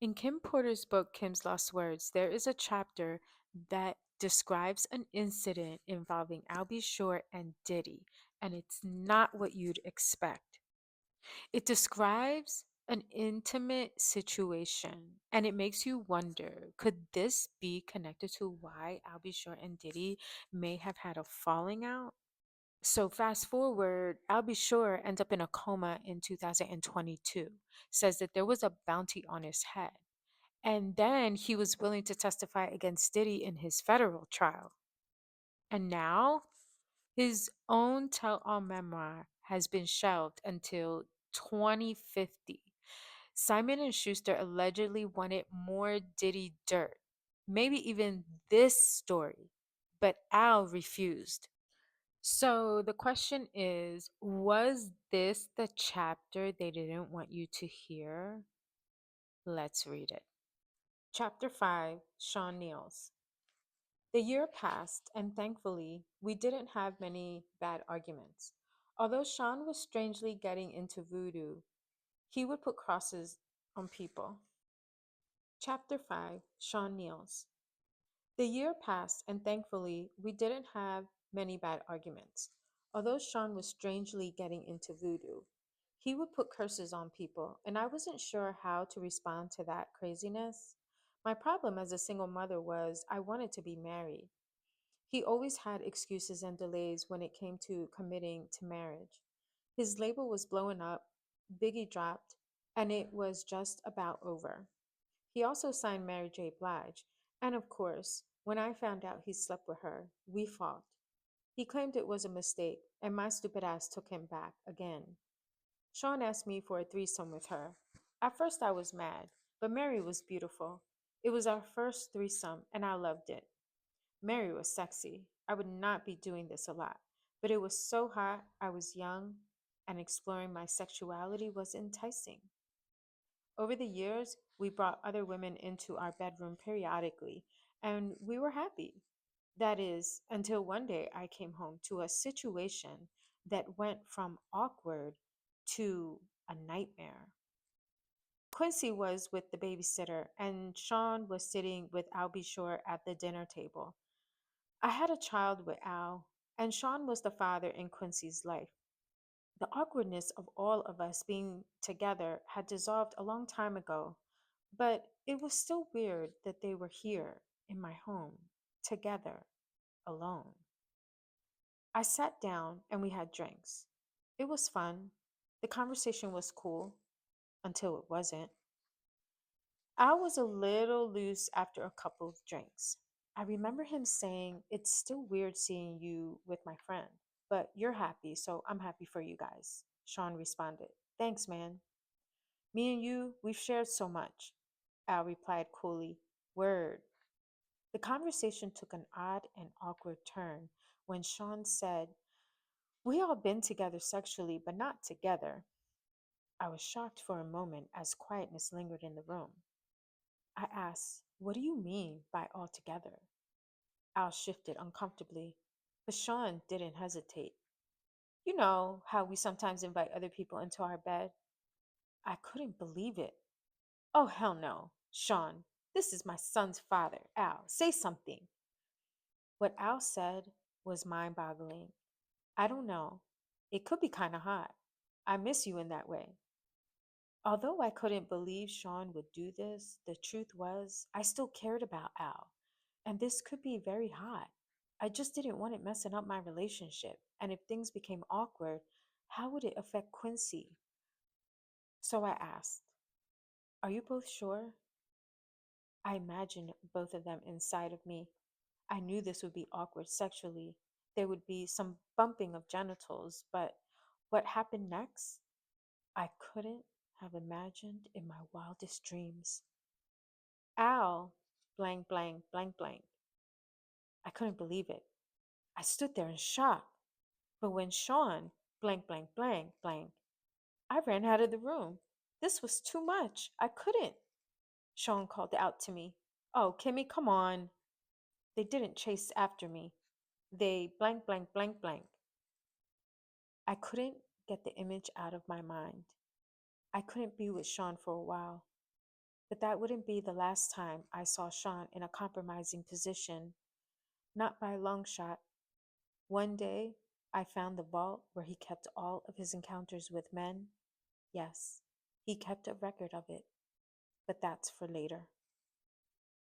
In Kim Porter's book, Kim's Lost Words, there is a chapter that describes an incident involving Albie Shore and Diddy, and it's not what you'd expect. It describes an intimate situation, and it makes you wonder, could this be connected to why Albie Shore and Diddy may have had a falling out? So fast forward, Albie Shore ends up in a coma in 2022, says that there was a bounty on his head. And then he was willing to testify against Diddy in his federal trial. And now his own tell all memoir has been shelved until 2050. Simon and Schuster allegedly wanted more Diddy dirt, maybe even this story, but Al refused. So the question is, was this the chapter they didn't want you to hear? Let's read it. Chapter 5, Sean Neals. The year passed, and thankfully, we didn't have many bad arguments. Although Sean was strangely getting into voodoo, he would put crosses on people. Chapter 5, Sean Neals. The year passed, and thankfully, we didn't have many bad arguments. Although Sean was strangely getting into voodoo, he would put curses on people, and I wasn't sure how to respond to that craziness. My problem as a single mother was I wanted to be married. He always had excuses and delays when it came to committing to marriage. His label was blowing up, Biggie dropped, and it was just about over. He also signed Mary J. Blige, and of course, when I found out he slept with her, we fought. He claimed it was a mistake, and my stupid ass took him back again. Sean asked me for a threesome with her. At first, I was mad, but Mary was beautiful. It was our first threesome, and I loved it. Mary was sexy. I would not be doing this a lot, but it was so hot, I was young, and exploring my sexuality was enticing. Over the years, we brought other women into our bedroom periodically, and we were happy. That is, until one day I came home to a situation that went from awkward to a nightmare. Quincy was with the babysitter, and Sean was sitting with Albie Shore at the dinner table. I had a child with Al, and Sean was the father in Quincy's life. The awkwardness of all of us being together had dissolved a long time ago, but it was still weird that they were here in my home, together, alone. I sat down and we had drinks. It was fun. The conversation was cool until it wasn't. I was a little loose after a couple of drinks. I remember him saying, "It's still weird seeing you with my friend, but you're happy, so I'm happy for you guys." Sean responded, "Thanks, man. Me and you, we've shared so much." Al replied coolly, "Word." The conversation took an odd and awkward turn when Sean said, "We all been together sexually, but not together." I was shocked for a moment as quietness lingered in the room. I asked, "What do you mean by all together?" Al shifted uncomfortably, but Sean didn't hesitate. "You know how we sometimes invite other people into our bed?" I couldn't believe it. "Oh, hell no. Sean, this is my son's father. Al, say something." What Al said was mind boggling. "I don't know. It could be kind of hot. I miss you in that way." Although I couldn't believe Sean would do this, the truth was I still cared about Al, and this could be very hot. I just didn't want it messing up my relationship, and if things became awkward, how would it affect Quincy? So I asked, "Are you both sure?" I imagined both of them inside of me. I knew this would be awkward sexually. There would be some bumping of genitals, but what happened next? I couldn't have imagined in my wildest dreams. Al, blank, blank, blank, blank. I couldn't believe it. I stood there in shock. But when Sean, blank, blank, blank, blank, I ran out of the room. This was too much. I couldn't. Sean called out to me, "Oh, Kimmy, come on." They didn't chase after me. They blank, blank, blank, blank. I couldn't get the image out of my mind. I couldn't be with Sean for a while. But that wouldn't be the last time I saw Sean in a compromising position, not by a long shot. One day, I found the vault where he kept all of his encounters with men. Yes, he kept a record of it, but that's for later.